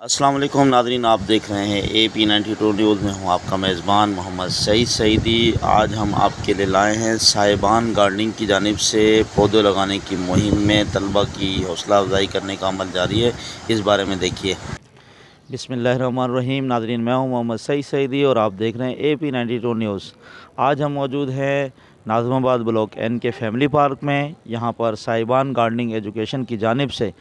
अस्सलाम वालेकुम नादरीन, आप देख रहे हैं AP92 न्यूज़ में हूँ आपका मेज़बान मोहम्मद सईद सईदी। आज हम आपके लिए लाए हैं साहिबान गार्डनिंग की जानिब से पौधे लगाने की मुहिम में तलबा की हौसला अफजाई करने का अमल जारी है। इस बारे में देखिए। बिस्मिल्लाहिर्रहमानिर्रहीम। नादरीन, मैं हूँ मोहम्मद सईद सईदी और आप देख रहे हैं AP92 न्यूज़। आज हम मौजूद हैं नाज़िमाबाद ब्लॉक N के फैमिली पार्क में। यहाँ पर साहिबान गार्डनिंग एजुकेशन की जानिब से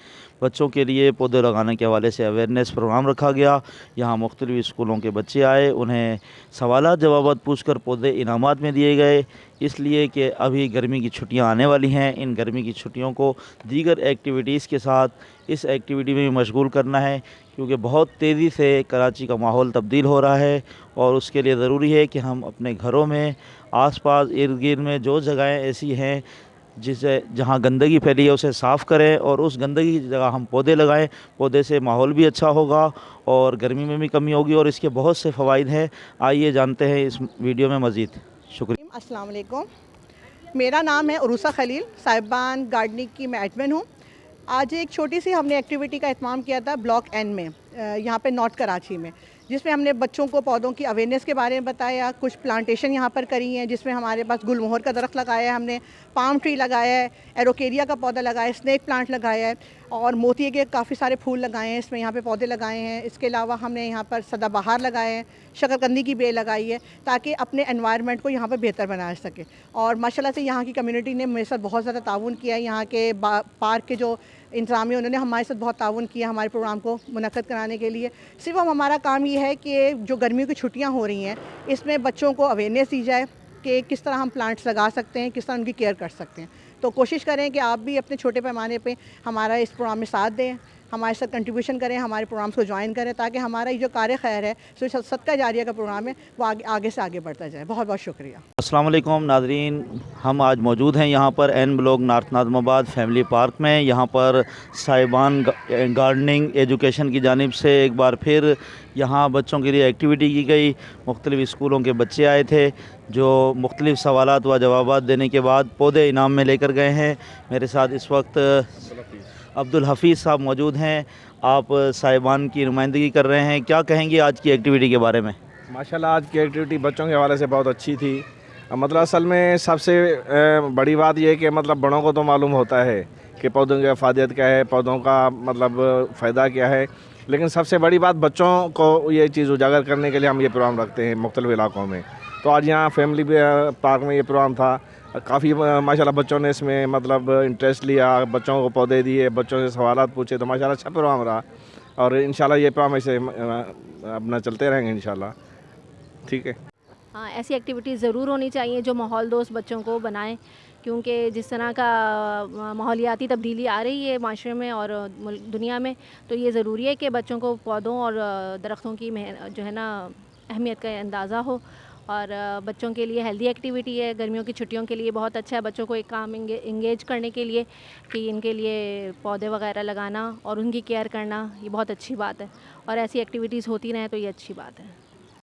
बच्चों के लिए पौधे लगाने के हवाले से अवेयरनेस प्रोग्राम रखा गया। यहाँ मुख्तलिफ़ स्कूलों के बच्चे आए, उन्हें सवालात जवाबात पूछकर पौधे इनामात में दिए गए। इसलिए कि अभी गर्मी की छुट्टियाँ आने वाली हैं, इन गर्मी की छुट्टियों को दीगर एक्टिविटीज़ के साथ इस एक्टिविटी में मशगूल करना है, क्योंकि बहुत तेज़ी से कराची का माहौल तब्दील हो रहा है और उसके लिए ज़रूरी है कि हम अपने घरों में आस-पास इर्द गिर्द में जो जगहें ऐसी हैं जिसे जहाँ गंदगी फैली है उसे साफ़ करें और उस गंदगी की जगह हम पौधे लगाएं। पौधे से माहौल भी अच्छा होगा और गर्मी में भी कमी होगी और इसके बहुत से फ़वाइद हैं। आइए जानते हैं इस वीडियो में मज़ीद। शुक्रिया। अस्सलाम वालेकुम। मेरा नाम है उरूसा खलील। साहिबान गार्डनिंग की मैं एडमिन हूँ। आज एक छोटी सी हमने एक्टिविटी का इत्माम किया था ब्लॉक N में, यहाँ पे नॉर्थ कराची में, जिसमें हमने बच्चों को पौधों की अवेयरनेस के बारे में बताया। कुछ प्लांटेशन यहाँ पर करी हैं, जिसमें हमारे पास गुलमोहर का दरख्त लगाया है हमने, पाम ट्री लगाया है, एरोकेरिया का पौधा लगाया है, स्नेक प्लांट लगाया है और मोतिये के काफ़ी सारे फूल लगाए हैं इसमें, यहाँ पे पौधे लगाए हैं। इसके अलावा हमने यहाँ पर सदाबहार लगाए हैं, शकरकंदी की बेल लगाई है, ताकि अपने एनवायरनमेंट को यहाँ पर बेहतर बना सके। और माशाल्लाह से यहाँ की कम्युनिटी ने मेरे साथ बहुत ज़्यादा ताउन किया है। यहाँ के पार्क के जो इंतज़ामिया उन्होंने हमारे साथ बहुत ताउन किया हमारे प्रोग्राम को मुनक्कद कराने के लिए। सिर्फ हमारा काम ये है कि जो गर्मियों की छुट्टियाँ हो रही हैं, इसमें बच्चों को अवेयरनेस दी जाए कि किस तरह हम प्लांट्स लगा सकते हैं, किस तरह उनकी केयर कर सकते हैं। तो कोशिश करें कि आप भी अपने छोटे पैमाने पे हमारा इस प्रोग्राम में साथ दें, हमारे साथ कंट्रीब्यूशन करें, हमारे प्रोग्राम्स को ज्वाइन करें, ताकि हमारा ये जो कार्य खैर है, सदका जारिया का प्रोग्राम है, वो आगे से आगे बढ़ता जाए। बहुत बहुत शुक्रिया। अस्सलाम वालेकुम नाज़रीन, हम आज मौजूद हैं यहाँ पर N block north Nazimabad family park में। यहाँ पर साहिबान गार्डनिंग एजुकेशन की जानिब से एक बार फिर यहाँ बच्चों के लिए एक्टिविटी की गई। मुख्तलिफ़ स्कूलों के बच्चे आए थे जो मुख्तलिफ़ सवालात व जवाबात देने के बाद पौधे इनाम में लेकर गए हैं। मेरे साथ इस वक्त अब्दुल हफ़ीज़ साहब मौजूद हैं। आप साहिबान की नुमाइंदगी कर रहे हैं, क्या कहेंगे आज की एक्टिविटी के बारे में? माशाल्लाह, आज की एक्टिविटी बच्चों के हवाले से बहुत अच्छी थी। मतलब असल में सबसे बड़ी बात यह है कि मतलब बड़ों को तो मालूम होता है कि पौधों की अफादियत क्या है, पौधों का मतलब फ़ायदा क्या है, लेकिन सबसे बड़ी बात बच्चों को ये चीज़ उजागर करने के लिए हम ये प्रोग्राम रखते हैं मुख्तलिफ़ इलाक़ों में। तो आज यहाँ फैमिली पार्क में ये प्रोग्राम था। काफ़ी माशाल्लाह बच्चों ने इसमें मतलब इंटरेस्ट लिया, बच्चों को पौधे दिए, बच्चों से सवालात पूछे, तो माशाल्लाह अच्छा प्रोग्राम रहा और इंशाल्लाह ये प्रोग्राम ऐसे अपना चलते रहेंगे इंशाल्लाह। ठीक है। हाँ, ऐसी एक्टिविटीज़ ज़रूर होनी चाहिए जो माहौल दोस्त बच्चों को बनाएं, क्योंकि जिस तरह का माहौलियाती तब्दीली आ रही है माशरे में और दुनिया में, तो ये ज़रूरी है कि बच्चों को पौधों और दरख्तों की जो है ना अहमियत का अंदाज़ा हो। और बच्चों के लिए हेल्दी एक्टिविटी है, गर्मियों की छुट्टियों के लिए बहुत अच्छा है बच्चों को एक काम इंगेज करने के लिए, कि इनके लिए पौधे वगैरह लगाना और उनकी केयर करना, ये बहुत अच्छी बात है और ऐसी एक्टिविटीज़ होती रहें तो ये अच्छी बात है।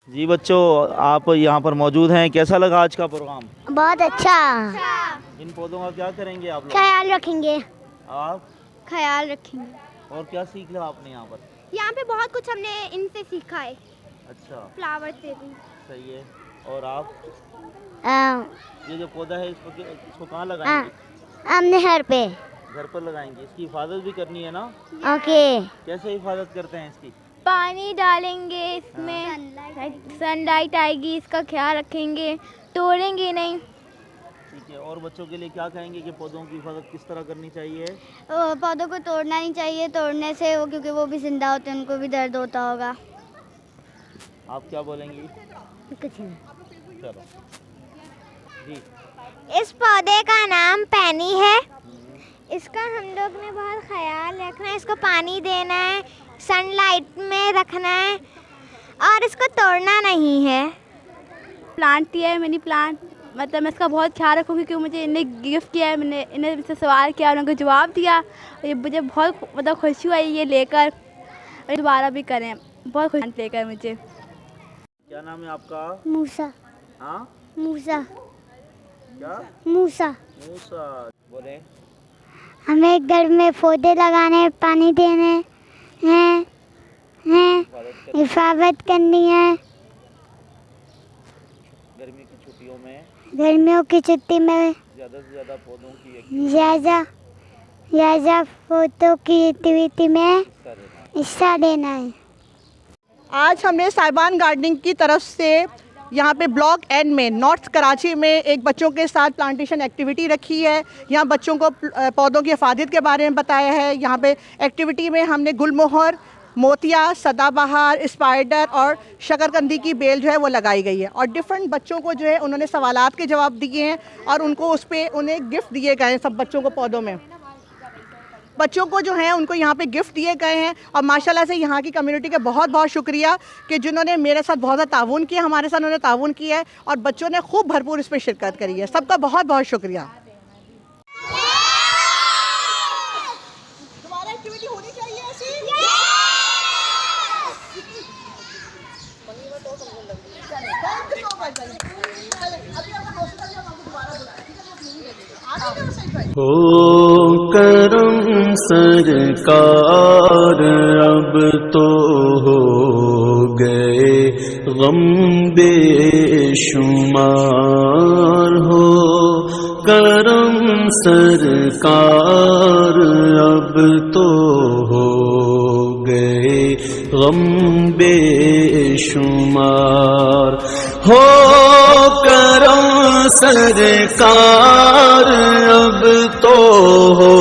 जी बच्चों, आप यहाँ पर मौजूद हैं, कैसा लगा आज का प्रोग्राम? बहुत अच्छा। इन पौधों का क्या करेंगे आप लोग? ख्याल रखेंगे। आप ख्याल रखेंगे। और क्या सीख लिया आपने यहाँ पर? यहाँ पे बहुत कुछ हमने इनसे सीखा है। अच्छा, फ्लावर से भी। सही है। और आप आ, ये जो पौधा है इसको कहाँ लगाएंगे? हमने घर पे। घर पर लगाएंगे। इसकी हिफाजत भी करनी है ना? ओके। कैसे हिफाजत करते हैं इसकी? पानी डालेंगे इसमें, सनलाइट आएगी, इसका ख्याल रखेंगे, तोड़ेंगे नहीं। ठीक है। और बच्चों के लिए क्या कहेंगे कि पौधों की हिफाजत किस तरह करनी चाहिए? पौधों को तोड़ना नहीं चाहिए, तोड़ने से वो क्योंकि वो भी जिंदा होते हैं, उनको भी दर्द होता होगा। आप क्या बोलेंगी? कुछ नहीं। चलो जी। इस पौधे का नाम पैनी है। इसका हम लोग ने बहुत ख्याल रखना है, इसको पानी देना है, सनलाइट में रखना है और इसको तोड़ना नहीं है। प्लांट दिया है मनी प्लांट, मतलब मैं इसका बहुत ख्याल रखूँगी क्योंकि मुझे इन्हें गिफ्ट किया है, मैंने इन्हें मुझसे सवाल किया और उनको जवाब दिया और ये मुझे बहुत मतलब खुशी हुई ये लेकर, और दोबारा भी करें, बहुत खुशी लेकर मुझे। क्या नाम है आपका? मूसा। हाँ, मूसा। क्या? मूसा। मूसा। बोले। हमें घर में पौधे लगाने, पानी देने हैं हिफाजत करनी है। गर्मी की छुट्टियों में गर्मियों की छुट्टी में ज़्यादा से ज़्यादा पौधों की ज़्यादा फोटो की एक्टिविटी में हिस्सा लेना है। आज हमने साहिबान गार्डनिंग की तरफ से यहाँ पे ब्लॉक एन में नॉर्थ कराची में एक बच्चों के साथ प्लांटेशन एक्टिविटी रखी है। यहाँ बच्चों को पौधों की हिफाजत के बारे में बताया है। यहाँ पे एक्टिविटी में हमने गुलमोहर, मोतिया, सदाबहार, स्पाइडर और शकरकंदी की बेल जो है वो लगाई गई है और डिफरेंट बच्चों को जो है उन्होंने सवालात के जवाब दिए हैं और उनको उस पर उन्हें गिफ्ट दिए गए हैं। सब बच्चों को पौधों में बच्चों को जो है उनको यहाँ पे गिफ्ट दिए गए हैं और माशाल्लाह से यहाँ की कम्युनिटी का बहुत बहुत शुक्रिया कि जिन्होंने मेरे साथ बहुत ज़्यादा ताउन किया, हमारे साथ उन्होंने ताउन किया है और बच्चों ने खूब भरपूर इसमें शिरकत करी है। सबका बहुत बहुत शुक्रिया। दोबारा एक्टिविटी होनी चाहिए ऐसी। हो करम सरकार अब तो हो गए गम बेशुमार। हो करम सरकार अब तो हो गए गम बेशुमार। हो करम सरकार अब तो हो